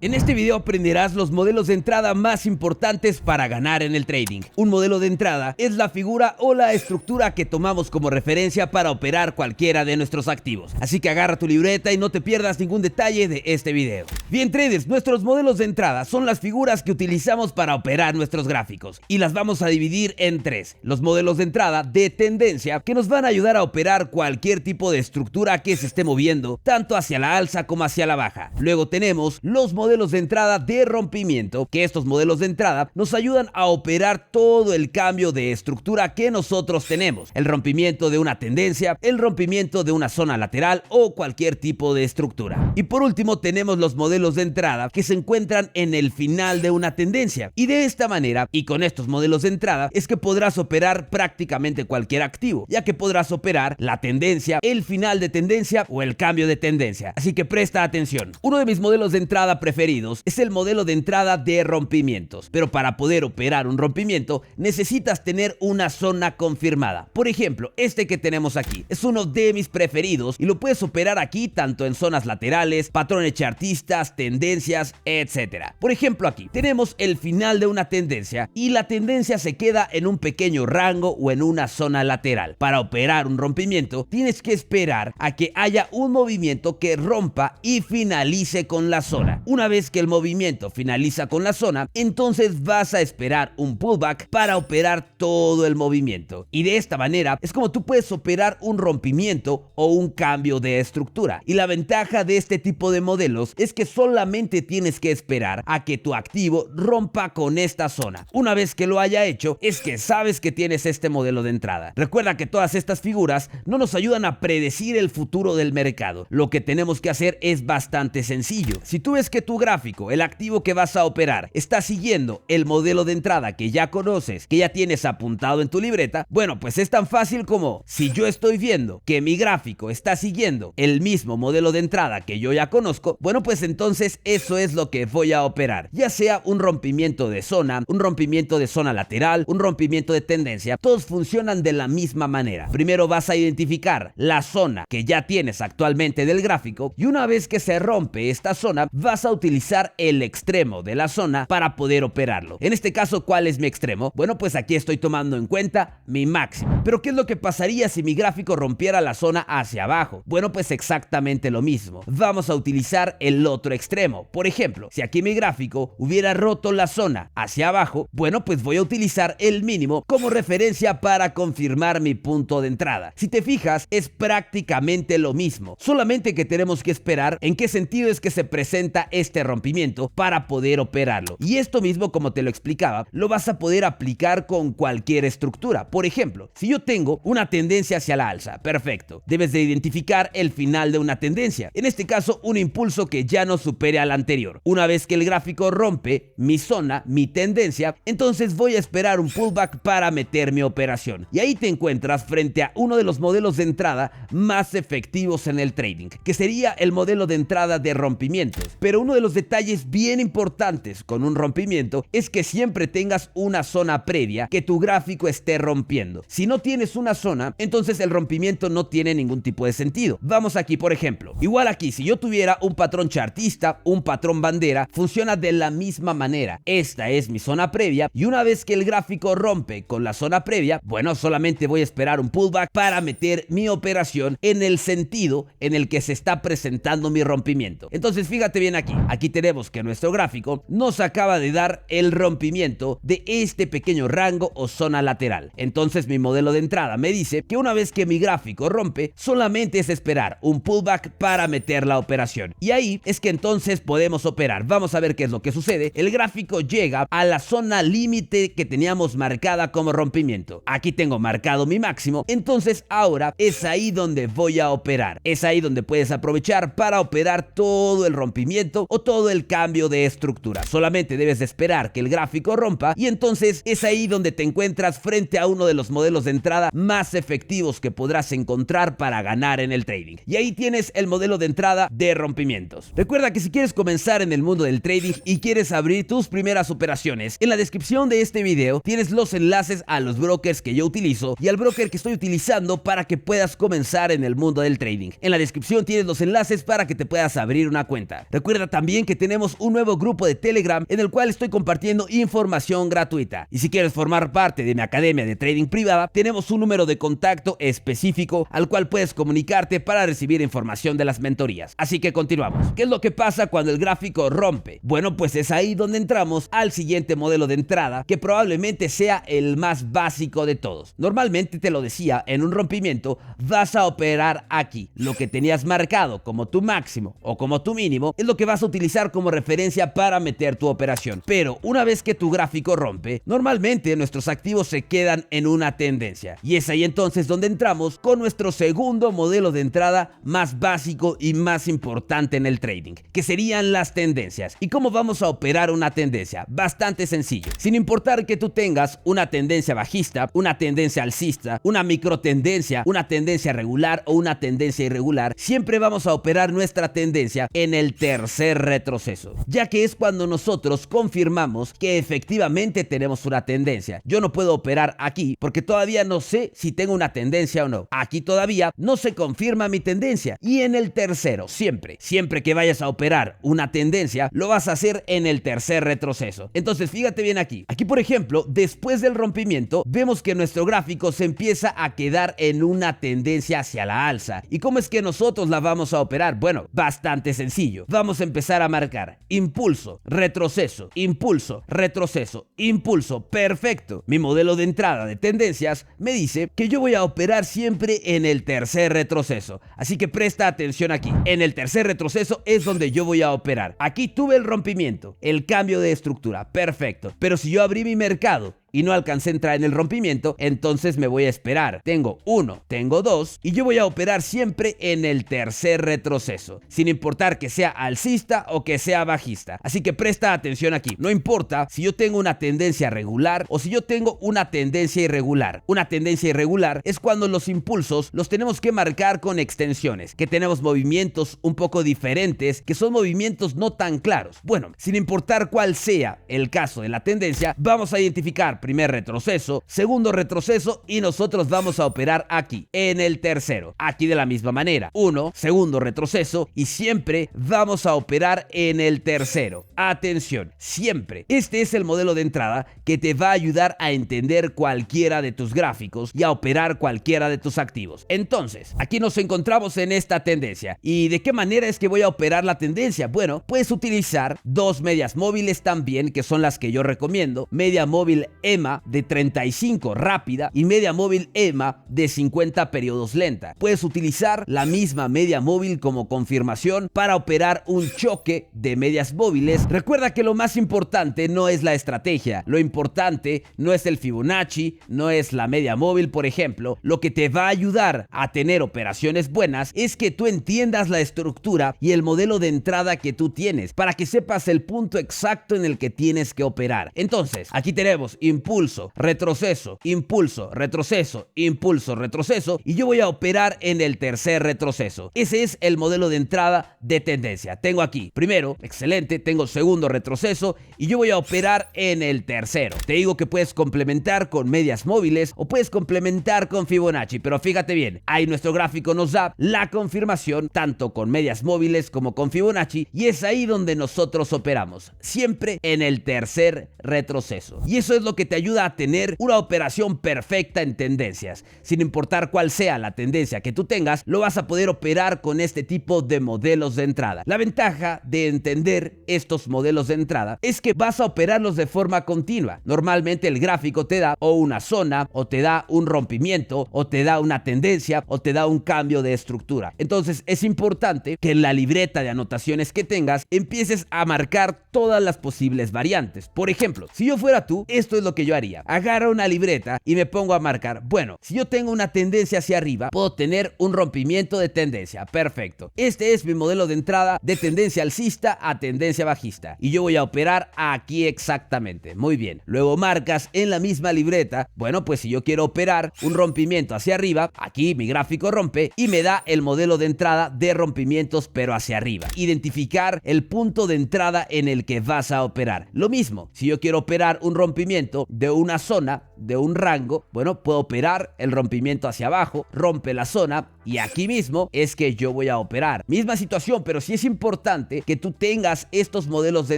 En este video aprenderás los modelos de entrada más importantes para ganar en el trading. Un modelo de entrada es la figura o la estructura que tomamos como referencia para operar cualquiera de nuestros activos. Así que agarra tu libreta y no te pierdas ningún detalle de este video. Bien traders, nuestros modelos de entrada son las figuras que utilizamos para operar nuestros gráficos y las vamos a dividir en tres. Los modelos de entrada de tendencia que nos van a ayudar a operar cualquier tipo de estructura que se esté moviendo, tanto hacia la alza como hacia la baja. Luego tenemos los modelos de entrada de rompimiento, que estos modelos de entrada nos ayudan a operar todo el cambio de estructura que nosotros tenemos, el rompimiento de una tendencia, el rompimiento de una zona lateral o cualquier tipo de estructura. Y por último tenemos los modelos de entrada que se encuentran en el final de una tendencia, y de esta manera y con estos modelos de entrada es que podrás operar prácticamente cualquier activo, ya que podrás operar la tendencia, el final de tendencia o el cambio de tendencia. Así que presta atención. Uno de mis modelos de entrada preferidos es el modelo de entrada de rompimientos, pero para poder operar un rompimiento necesitas tener una zona confirmada. Por ejemplo, este que tenemos aquí es uno de mis preferidos y lo puedes operar aquí tanto en zonas laterales, patrones chartistas, tendencias, etc. Por ejemplo, aquí tenemos el final de una tendencia y la tendencia se queda en un pequeño rango o en una zona lateral. Para operar un rompimiento tienes que esperar a que haya un movimiento que rompa y finalice con la zona. Una vez que el movimiento finaliza con la zona, entonces vas a esperar un pullback para operar todo el movimiento. Y de esta manera es como tú puedes operar un rompimiento o un cambio de estructura. Y la ventaja de este tipo de modelos es que solamente tienes que esperar a que tu activo rompa con esta zona. Una vez que lo haya hecho, es que sabes que tienes este modelo de entrada. Recuerda que todas estas figuras no nos ayudan a predecir el futuro del mercado. Lo que tenemos que hacer es bastante sencillo. Si tú ves que tu gráfico, el activo que vas a operar, está siguiendo el modelo de entrada que ya conoces, que ya tienes apuntado en tu libreta, bueno, pues es tan fácil como si yo estoy viendo que mi gráfico está siguiendo el mismo modelo de entrada que yo ya conozco, bueno, pues entonces eso es lo que voy a operar. Ya sea un rompimiento de zona, un rompimiento de zona lateral, un rompimiento de tendencia, todos funcionan de la misma manera. Primero vas a identificar la zona que ya tienes actualmente del gráfico y una vez que se rompe esta zona, vas a utilizar el extremo de la zona para poder operarlo. En este caso, ¿cuál es mi extremo? Bueno, pues aquí estoy tomando en cuenta mi máximo. Pero ¿qué es lo que pasaría si mi gráfico rompiera la zona hacia abajo? Bueno, pues exactamente lo mismo. Vamos a utilizar el otro extremo. Por ejemplo, si aquí mi gráfico hubiera roto la zona hacia abajo, bueno, pues voy a utilizar el mínimo como referencia para confirmar mi punto de entrada. Si te fijas, es prácticamente lo mismo, solamente que tenemos que esperar en qué sentido es que se presenta este rompimiento para poder operarlo. Y esto mismo, como te lo explicaba, lo vas a poder aplicar con cualquier estructura. Por ejemplo, si yo tengo una tendencia hacia la alza, perfecto, debes de identificar el final de una tendencia, en este caso un impulso que ya no supere al anterior. Una vez que el gráfico rompe mi zona, mi tendencia, entonces voy a esperar un pullback para meter mi operación. Y ahí te encuentras frente a uno de los modelos de entrada más efectivos en el trading, que sería el modelo de entrada de rompimientos. Pero uno de los detalles bien importantes con un rompimiento es que siempre tengas una zona previa que tu gráfico esté rompiendo. Si no tienes una zona, entonces el rompimiento no tiene ningún tipo de sentido. Vamos aquí, por ejemplo. Igual aquí, si yo tuviera un patrón chartista, un patrón bandera, funciona de la misma manera. Esta es mi zona previa y una vez que el gráfico rompe con la zona previa, bueno, solamente voy a esperar un pullback para meter mi operación en el sentido en el que se está presentando mi rompimiento. Entonces fíjate bien aquí. Aquí tenemos que nuestro gráfico nos acaba de dar el rompimiento de este pequeño rango o zona lateral. Entonces mi modelo de entrada me dice que una vez que mi gráfico rompe, solamente es esperar un pullback para meter la operación. Y ahí es que entonces podemos operar. Vamos a ver qué es lo que sucede. El gráfico llega a la zona límite que teníamos marcada como rompimiento. Aquí tengo marcado mi máximo. Entonces ahora es ahí donde voy a operar. Es ahí donde puedes aprovechar para operar todo el rompimiento o todo el cambio de estructura. Solamente debes de esperar que el gráfico rompa y entonces es ahí donde te encuentras frente a uno de los modelos de entrada más efectivos que podrás encontrar para ganar en el trading. Y ahí tienes el modelo de entrada de rompimientos. Recuerda que si quieres comenzar en el mundo del trading y quieres abrir tus primeras operaciones, en la descripción de este video tienes los enlaces a los brokers que yo utilizo y al broker que estoy utilizando para que puedas comenzar en el mundo del trading. En la descripción tienes los enlaces para que te puedas abrir una cuenta. Recuerda también también que tenemos un nuevo grupo de Telegram en el cual estoy compartiendo información gratuita. Y si quieres formar parte de mi academia de trading privada, tenemos un número de contacto específico al cual puedes comunicarte para recibir información de las mentorías. Así que continuamos. ¿Qué es lo que pasa cuando el gráfico rompe? Bueno, pues es ahí donde entramos al siguiente modelo de entrada, que probablemente sea el más básico de todos. Normalmente, te lo decía, en un rompimiento vas a operar aquí. Lo que tenías marcado como tu máximo o como tu mínimo es lo que vas a utilizar como referencia para meter tu operación. Pero una vez que tu gráfico rompe, normalmente nuestros activos se quedan en una tendencia. Y es ahí entonces donde entramos con nuestro segundo modelo de entrada más básico y más importante en el trading, que serían las tendencias. ¿Y cómo vamos a operar una tendencia? Bastante sencillo. Sin importar que tú tengas una tendencia bajista, una tendencia alcista, una microtendencia, una tendencia regular o una tendencia irregular, siempre vamos a operar nuestra tendencia en el tercer retroceso, ya que es cuando nosotros confirmamos que efectivamente tenemos una tendencia. Yo no puedo operar aquí porque todavía no sé si tengo una tendencia o no. Aquí todavía no se confirma mi tendencia. Y en el tercero, siempre que vayas a operar una tendencia, lo vas a hacer en el tercer retroceso. Entonces, fíjate bien aquí. Aquí, por ejemplo, después del rompimiento, vemos que nuestro gráfico se empieza a quedar en una tendencia hacia la alza. ¿Y cómo es que nosotros la vamos a operar? Bueno, bastante sencillo. Vamos a empezar a marcar impulso, retroceso, impulso, retroceso, impulso. Perfecto. Mi modelo de entrada de tendencias me dice que yo voy a operar siempre en el tercer retroceso. Así que presta atención aquí. En el tercer retroceso es donde yo voy a operar. Aquí tuve el rompimiento, el cambio de estructura. Perfecto. Pero si yo abrí mi mercado y no alcancé a entrar en el rompimiento, entonces me voy a esperar. Tengo 1, tengo 2 y yo voy a operar siempre en el tercer retroceso, sin importar que sea alcista o que sea bajista. Así que presta atención aquí. No importa si yo tengo una tendencia regular o si yo tengo una tendencia irregular. Una tendencia irregular es cuando los impulsos los tenemos que marcar con extensiones, que tenemos movimientos un poco diferentes, que son movimientos no tan claros. Bueno, sin importar cuál sea el caso de la tendencia, vamos a identificar primer retroceso, segundo retroceso y nosotros vamos a operar aquí, en el tercero. Aquí de la misma manera, 1, segundo retroceso y siempre vamos a operar en el tercero. Atención, siempre. Este es el modelo de entrada que te va a ayudar a entender cualquiera de tus gráficos y a operar cualquiera de tus activos. Entonces, aquí nos encontramos en esta tendencia. ¿Y de qué manera es que voy a operar la tendencia? Bueno, puedes utilizar dos medias móviles también, que son las que yo recomiendo. Media móvil EMA de 35 rápida y media móvil EMA de 50 periodos lenta. Puedes utilizar la misma media móvil como confirmación para operar un choque de medias móviles. Recuerda que lo más importante no es la estrategia, lo importante no es el Fibonacci, no es la media móvil, por ejemplo. Lo que te va a ayudar a tener operaciones buenas es que tú entiendas la estructura y el modelo de entrada que tú tienes, para que sepas el punto exacto en el que tienes que operar. Entonces, aquí tenemos impulso, retroceso, impulso, retroceso, impulso, retroceso y yo voy a operar en el tercer retroceso. Ese es el modelo de entrada de tendencia. Tengo aquí primero, excelente, tengo segundo retroceso y yo voy a operar en el tercero. Te digo que puedes complementar con medias móviles o puedes complementar con Fibonacci, pero fíjate bien, ahí nuestro gráfico nos da la confirmación tanto con medias móviles como con Fibonacci y es ahí donde nosotros operamos, siempre en el tercer retroceso. Y eso es lo que te ayuda a tener una operación perfecta en tendencias. Sin importar cuál sea la tendencia que tú tengas, lo vas a poder operar con este tipo de modelos de entrada. La ventaja de entender estos modelos de entrada es que vas a operarlos de forma continua. Normalmente el gráfico te da o una zona, o te da un rompimiento, o te da una tendencia, o te da un cambio de estructura. Entonces es importante que en la libreta de anotaciones que tengas empieces a marcar todas las posibles variantes. Por ejemplo, si yo fuera tú, esto es lo que yo haría. Agarro una libreta y me pongo a marcar. Bueno, si yo tengo una tendencia hacia arriba, puedo tener un rompimiento de tendencia. Perfecto. Este es mi modelo de entrada de tendencia alcista a tendencia bajista. Y yo voy a operar aquí exactamente. Muy bien. Luego marcas en la misma libreta. Bueno, pues si yo quiero operar un rompimiento hacia arriba, aquí mi gráfico rompe y me da el modelo de entrada de rompimientos pero hacia arriba. Identificar el punto de entrada en el que vas a operar. Lo mismo, si yo quiero operar un rompimiento de una zona, de un rango, bueno, puedo operar el rompimiento hacia abajo, rompe la zona y aquí mismo es que yo voy a operar. Misma situación, pero sí es importante que tú tengas estos modelos de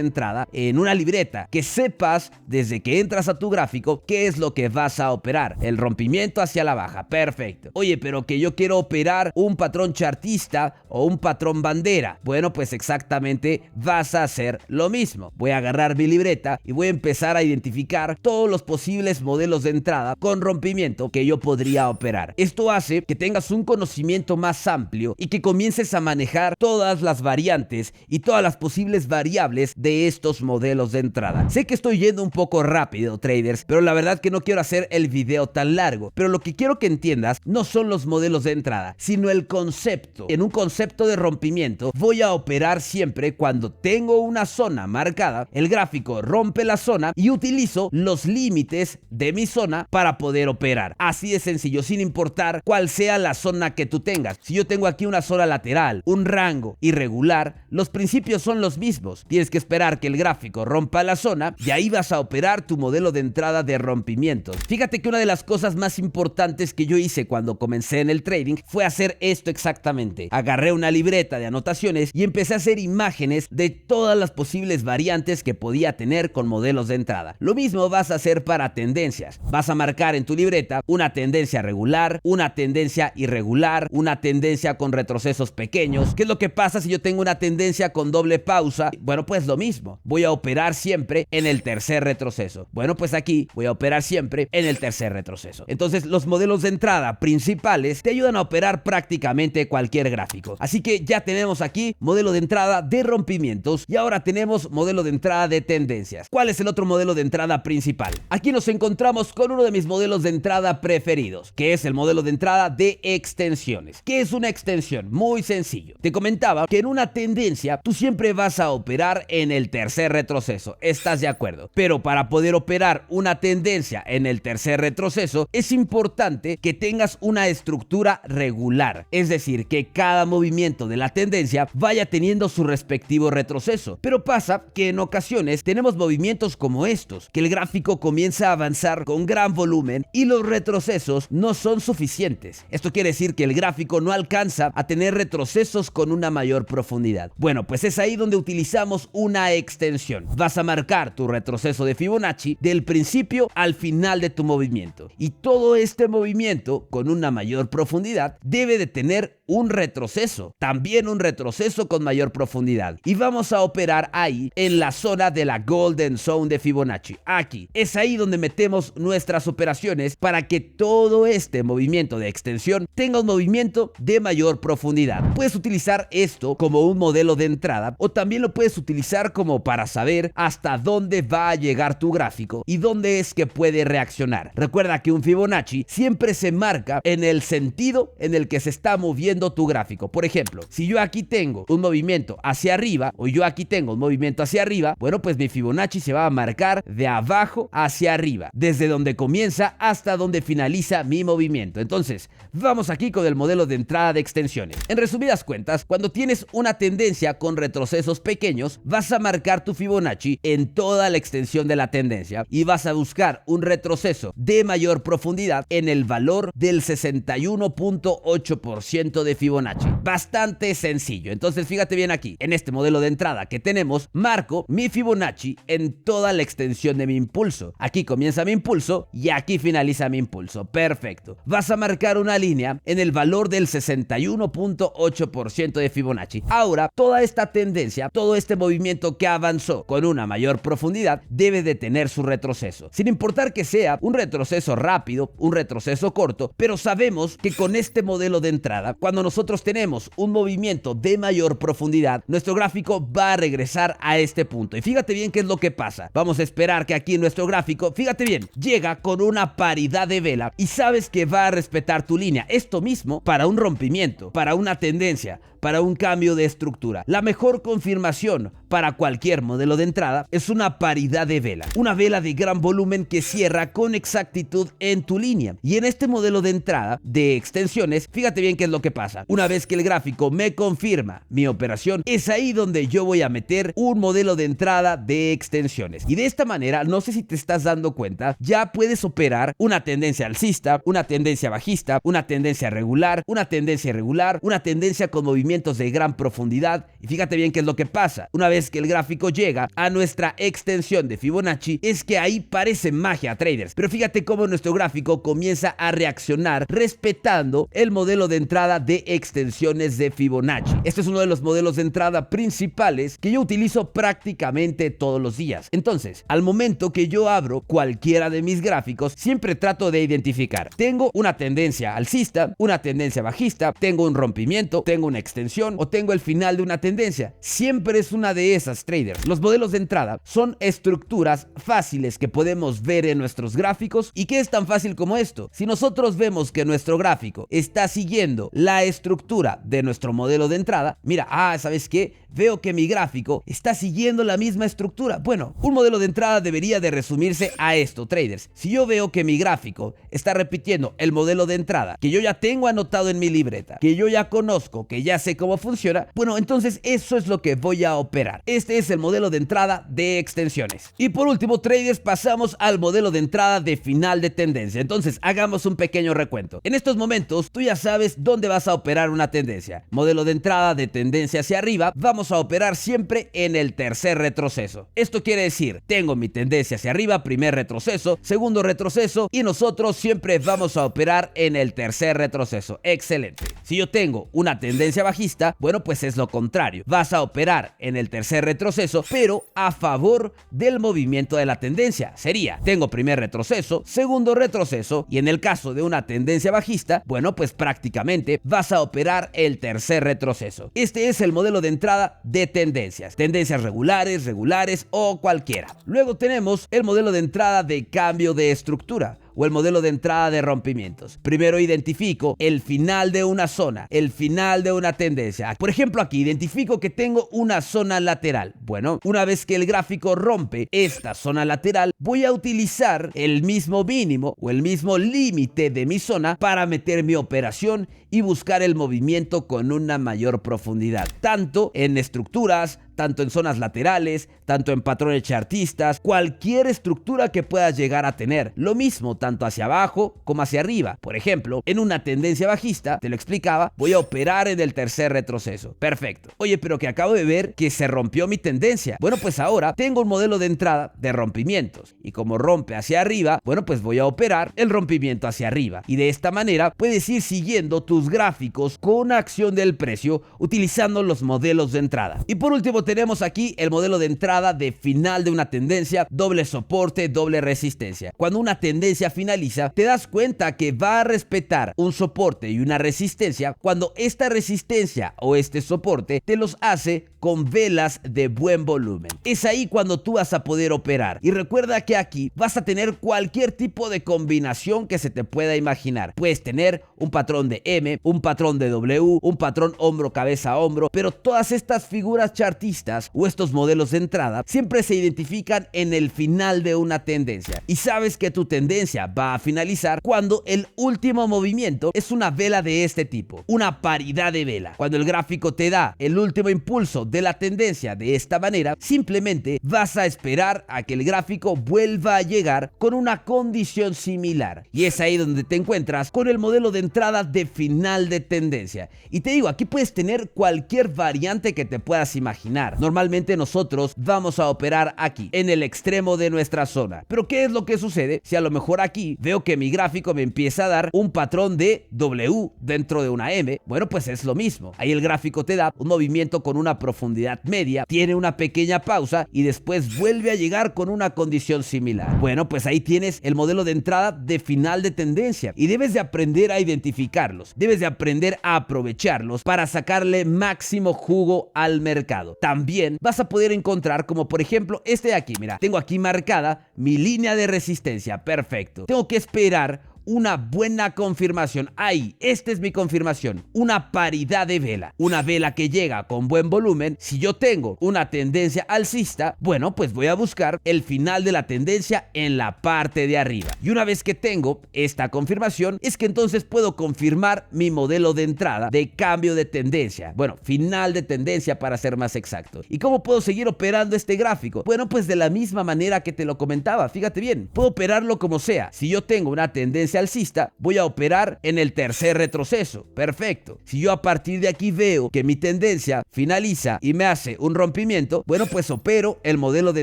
entrada en una libreta, que sepas desde que entras a tu gráfico qué es lo que vas a operar. El rompimiento hacia la baja, perfecto. Oye, pero que yo quiero operar un patrón chartista o un patrón bandera. Bueno, pues exactamente vas a hacer lo mismo. Voy a agarrar mi libreta y voy a empezar a identificar todos los posibles modelos de entrada con rompimiento que yo podría operar. Esto hace que tengas un conocimiento más amplio y que comiences a manejar todas las variantes y todas las posibles variables de estos modelos de entrada. Sé que estoy yendo un poco rápido, traders, pero la verdad que no quiero hacer el video tan largo. Pero lo que quiero que entiendas no son los modelos de entrada, sino el concepto. En un concepto de rompimiento, voy a operar siempre cuando tengo una zona marcada, el gráfico rompe la zona y utilizo los límites de mi zona para poder operar. Así de sencillo, sin importar cuál sea la zona que tú tengas. Si yo tengo aquí una zona lateral, un rango irregular, los principios son los mismos. Tienes que esperar que el gráfico rompa la zona y ahí vas a operar tu modelo de entrada de rompimientos. Fíjate que una de las cosas más importantes que yo hice cuando comencé en el trading fue hacer esto exactamente. Agarré una libreta de anotaciones y empecé a hacer imágenes de todas las posibles variantes que podía tener con modelos de entrada. Lo mismo vas a hacer para tendencias. Vas a marcar en tu libreta una tendencia regular, una tendencia irregular, una tendencia con retrocesos pequeños. ¿Qué es lo que pasa si yo tengo una tendencia con doble pausa? Bueno, pues lo mismo. Voy a operar siempre en el tercer retroceso. Bueno, pues aquí voy a operar siempre en el tercer retroceso. Entonces, los modelos de entrada principales te ayudan a operar prácticamente cualquier gráfico. Así que ya tenemos aquí modelo de entrada de rompimientos y ahora tenemos modelo de entrada de tendencias. ¿Cuál es el otro modelo de entrada principal? Aquí nos encontramos con uno de mis modelos de entrada preferidos, que es el modelo de entrada de extensiones. ¿Qué es una extensión? Muy sencillo. Te comentaba que en una tendencia tú siempre vas a operar en el tercer retroceso. ¿Estás de acuerdo? Pero para poder operar una tendencia en el tercer retroceso es importante que tengas una estructura regular. Es decir, que cada movimiento de la tendencia vaya teniendo su respectivo retroceso. Pero pasa que en ocasiones tenemos movimientos como estos, que el gráfico comienza a avanzar con gran volumen y los retrocesos no son suficientes. Esto quiere decir que el gráfico no alcanza a tener retrocesos con una mayor profundidad. Bueno, pues es ahí donde utilizamos una extensión. Vas a marcar tu retroceso de Fibonacci del principio al final de tu movimiento. Y todo este movimiento con una mayor profundidad debe de tener un retroceso, también un retroceso con mayor profundidad. Y vamos a operar ahí en la zona de la Golden Zone de Fibonacci. Aquí es ahí donde metemos nuestras operaciones para que todo este movimiento de extensión tenga un movimiento de mayor profundidad. Puedes utilizar esto como un modelo de entrada o también lo puedes utilizar como para saber hasta dónde va a llegar tu gráfico y dónde es que puede reaccionar. Recuerda que un Fibonacci siempre se marca en el sentido en el que se está moviendo tu gráfico. Por ejemplo, si yo aquí tengo un movimiento hacia arriba o yo aquí tengo un movimiento hacia arriba, bueno, pues mi Fibonacci se va a marcar de abajo hacia arriba, desde donde comienza hasta donde finaliza mi movimiento. Entonces, vamos aquí con el modelo de entrada de extensiones. En resumidas cuentas, cuando tienes una tendencia con retrocesos pequeños, vas a marcar tu Fibonacci en toda la extensión de la tendencia y vas a buscar un retroceso de mayor profundidad en el valor del 61.8% de Fibonacci. Bastante sencillo. Entonces, fíjate bien aquí. En este modelo de entrada que tenemos, marco mi Fibonacci en toda la extensión de mi impulso. Aquí comienza mi impulso y aquí finaliza mi impulso. Perfecto. Vas a marcar una línea en el valor del 61.8% de Fibonacci. Ahora, toda esta tendencia, todo este movimiento que avanzó con una mayor profundidad, debe de tener su retroceso. Sin importar que sea un retroceso rápido, un retroceso corto, pero sabemos que con este modelo de entrada, cuando nosotros tenemos un movimiento de mayor profundidad, nuestro gráfico va a regresar a este punto. Y fíjate bien qué es lo que pasa. Vamos a esperar que aquí nuestro gráfico, fíjate bien, llega con una paridad de vela y sabes que va a respetar tu línea. Esto mismo para un rompimiento, para una tendencia, para un cambio de estructura. La mejor confirmación para cualquier modelo de entrada es una paridad de vela. Una vela de gran volumen que cierra con exactitud en tu línea. Y en este modelo de entrada de extensiones, fíjate bien qué es lo que pasa. Una vez que el gráfico me confirma mi operación, es ahí donde yo voy a meter un modelo de entrada de extensiones. Y de esta manera, no sé si te estás dando cuenta, ya puedes operar una tendencia alcista, una tendencia bajista, una tendencia regular, una tendencia irregular, una tendencia con movimientos de gran profundidad. Y fíjate bien qué es lo que pasa. Una vez que el gráfico llega a nuestra extensión de Fibonacci, es que ahí parece magia, traders. Pero fíjate cómo nuestro gráfico comienza a reaccionar respetando el modelo de entrada de extensiones de Fibonacci. Este es uno de los modelos de entrada principales que yo utilizo prácticamente todos los días. Entonces, al momento que yo abro cualquiera de mis gráficos, siempre trato de identificar: tengo una tendencia alcista, una tendencia bajista, tengo un rompimiento, tengo una extensión o tengo el final de una tendencia. Siempre es una de esas, traders. Los modelos de entrada son estructuras fáciles que podemos ver en nuestros gráficos. ¿Y qué es tan fácil como esto? Si nosotros vemos que nuestro gráfico está siguiendo la estructura de nuestro modelo de entrada, mira, ¿sabes qué? Veo que mi gráfico está siguiendo la misma estructura. Bueno, un modelo de entrada debería de resumirse a esto, traders. Si yo veo que mi gráfico está repitiendo el modelo de entrada que yo ya tengo anotado en mi libreta, que yo ya conozco, que ya sé cómo funciona, bueno, entonces eso es lo que voy a operar. Este es el modelo de entrada de extensiones. Y por último, traders, pasamos al modelo de entrada de final de tendencia. Entonces, hagamos un pequeño recuento. En estos momentos, tú ya sabes dónde vas a operar una tendencia. Modelo de entrada de tendencia hacia arriba, vamos a operar siempre en el tercer retroceso. Esto quiere decir, tengo mi tendencia hacia arriba, primer retroceso, segundo retroceso, y nosotros siempre vamos a operar en el tercer retroceso. Excelente. Si yo tengo una tendencia bajista, bueno, pues es lo contrario. Vas a operar en el tercer retroceso, pero a favor del movimiento de la tendencia. Sería, tengo primer retroceso, segundo retroceso, y en el caso de una tendencia bajista, bueno, pues prácticamente vas a operar el tercer retroceso. Este es el modelo de entrada de tendencias regulares o cualquiera. Luego tenemos el modelo de entrada de cambio de estructura o el modelo de entrada de rompimientos. Primero identifico el final de una zona, el final de una tendencia. Por ejemplo, aquí identifico que tengo una zona lateral. Bueno, una vez que el gráfico rompe esta zona lateral, voy a utilizar el mismo mínimo o el mismo límite de mi zona para meter mi operación y buscar el movimiento con una mayor profundidad, tanto en estructuras, tanto en zonas laterales, tanto en patrones chartistas, cualquier estructura que puedas llegar a tener. Lo mismo tanto hacia abajo como hacia arriba. Por ejemplo, en una tendencia bajista, te lo explicaba, voy a operar en el tercer retroceso. Perfecto. Oye, pero que acabo de ver que se rompió mi tendencia. Bueno, pues ahora tengo un modelo de entrada de rompimientos. Y como rompe hacia arriba, bueno, pues voy a operar el rompimiento hacia arriba. Y de esta manera puedes ir siguiendo tus gráficos con acción del precio utilizando los modelos de entrada. Y por último, tenemos aquí el modelo de entrada de final de una tendencia, doble soporte, doble resistencia. Cuando una tendencia finaliza, te das cuenta que va a respetar un soporte y una resistencia cuando esta resistencia o este soporte te los hace con velas de buen volumen. Es ahí cuando tú vas a poder operar. Y recuerda que aquí vas a tener cualquier tipo de combinación que se te pueda imaginar. Puedes tener un patrón de M, un patrón de W, un patrón hombro, cabeza, hombro, pero todas estas figuras chartistas o estos modelos de entrada siempre se identifican en el final de una tendencia. Y sabes que tu tendencia va a finalizar cuando el último movimiento es una vela de este tipo, una paridad de vela. Cuando el gráfico te da el último impulso de la tendencia de esta manera, simplemente vas a esperar a que el gráfico vuelva a llegar con una condición similar. Y es ahí donde te encuentras con el modelo de entrada de final de tendencia. Y te digo, aquí puedes tener cualquier variante que te puedas imaginar. Normalmente nosotros vamos a operar aquí, en el extremo de nuestra zona. Pero ¿qué es lo que sucede si a lo mejor aquí veo que mi gráfico me empieza a dar un patrón de W dentro de una M? Bueno, pues es lo mismo. Ahí el gráfico te da un movimiento con una profundidad media, tiene una pequeña pausa y después vuelve a llegar con una condición similar. Bueno, pues ahí tienes el modelo de entrada de final de tendencia y debes de aprender a identificarlos, debes de aprender a aprovecharlos para sacarle máximo jugo al mercado. También vas a poder encontrar, como por ejemplo este de aquí, mira, tengo aquí marcada mi línea de resistencia, perfecto. Tengo que esperar una buena confirmación. Ahí, esta es mi confirmación. Una paridad de vela. Una vela que llega con buen volumen. Si yo tengo una tendencia alcista, bueno, pues voy a buscar el final de la tendencia en la parte de arriba. Y una vez que tengo esta confirmación, es que entonces puedo confirmar mi modelo de entrada de cambio de tendencia. Bueno, final de tendencia para ser más exacto. ¿Y cómo puedo seguir operando este gráfico? Bueno, pues de la misma manera que te lo comentaba. Fíjate bien, puedo operarlo como sea. Si yo tengo una tendencia alcista, voy a operar en el tercer retroceso. Perfecto. Si yo a partir de aquí veo que mi tendencia finaliza y me hace un rompimiento, bueno, pues opero el modelo de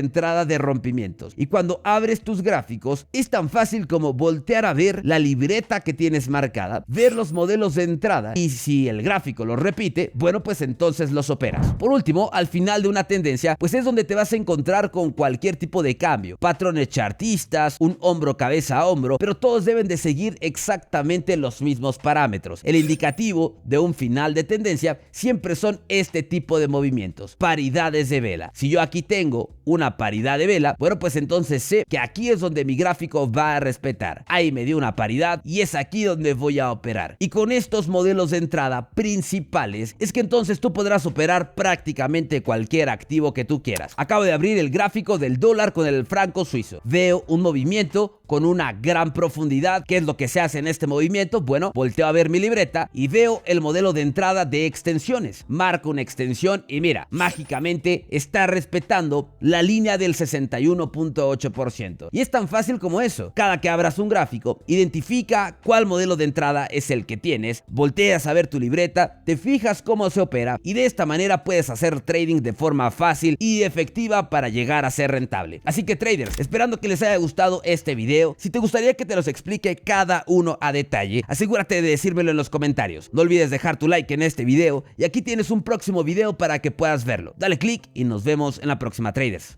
entrada de rompimientos. Y cuando abres tus gráficos, es tan fácil como voltear a ver la libreta que tienes marcada, ver los modelos de entrada y si el gráfico los repite, bueno, pues entonces los operas. Por último, al final de una tendencia, pues es donde te vas a encontrar con cualquier tipo de cambio, patrones chartistas, un hombro cabeza a hombro, pero todos deben de seguir exactamente los mismos parámetros. El indicativo de un final de tendencia siempre son este tipo de movimientos, paridades de vela. Si yo aquí tengo una paridad de vela, bueno, pues entonces sé que aquí es donde mi gráfico va a respetar. Ahí me dio una paridad y es aquí donde voy a operar. Y con estos modelos de entrada principales es que entonces tú podrás operar prácticamente cualquier activo que tú quieras. Acabo de abrir el gráfico del dólar con el franco suizo. Veo un movimiento con una gran profundidad. ¿Qué es lo que se hace en este movimiento? Bueno, volteo a ver mi libreta y veo el modelo de entrada de extensiones. Marco una extensión y mira, mágicamente está respetando la línea del 61.8%. Y es tan fácil como eso. Cada que abras un gráfico, identifica cuál modelo de entrada es el que tienes, volteas a ver tu libreta, te fijas cómo se opera y de esta manera puedes hacer trading de forma fácil y efectiva para llegar a ser rentable. Así que traders, esperando que les haya gustado este video, si te gustaría que te los explique cada uno a detalle, asegúrate de decírmelo en los comentarios. No olvides dejar tu like en este video y aquí tienes un próximo video para que puedas verlo. Dale click y nos vemos en la próxima, traders.